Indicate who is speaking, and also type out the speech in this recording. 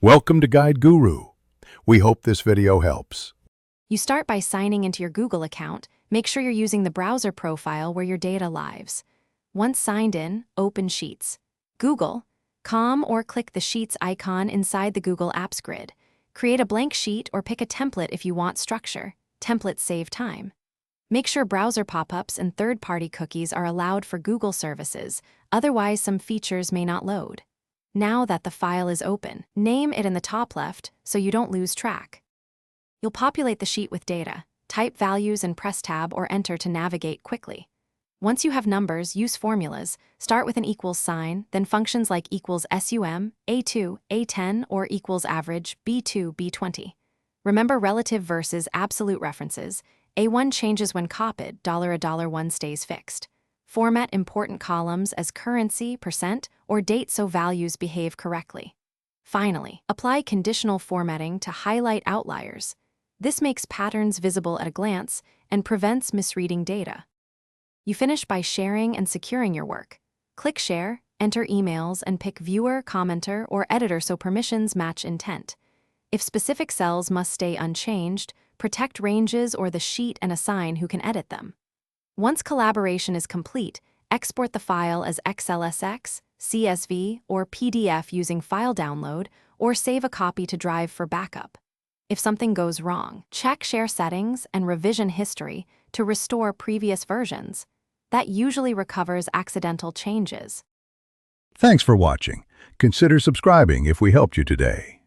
Speaker 1: Welcome to Guide Guru. We hope this video helps.
Speaker 2: You start by signing into your Google account. Make sure you're using the browser profile where your data lives. Once signed in, open Sheets. Google.com or click the Sheets icon inside the Google Apps grid. Create a blank sheet or pick a template if you want structure. Templates save time. Make sure browser pop-ups and third-party cookies are allowed for Google services, otherwise some features may not load. Now that the file is open, name it in the top left so you don't lose track. You'll populate the sheet with data, type values and press Tab or Enter to navigate quickly. Once you have numbers, use formulas. Start with an equals sign, then functions like equals sum, a2, a10, or equals average, b2, b20. Remember relative versus absolute references. A1 changes when copied, $1 stays fixed. Format important columns as currency, percent, or date so values behave correctly. Finally, apply conditional formatting to highlight outliers. This makes patterns visible at a glance and prevents misreading data. You finish by sharing and securing your work. Click Share, enter emails, and pick Viewer, Commenter, or Editor so permissions match intent. If specific cells must stay unchanged, protect ranges or the sheet and assign who can edit them. Once collaboration is complete, export the file as XLSX, CSV, or PDF using file download, or save a copy to drive for backup. If something goes wrong, check Share Settings and Revision History to restore previous versions. That usually recovers accidental changes.
Speaker 1: Thanks for watching. Consider subscribing if we helped you today.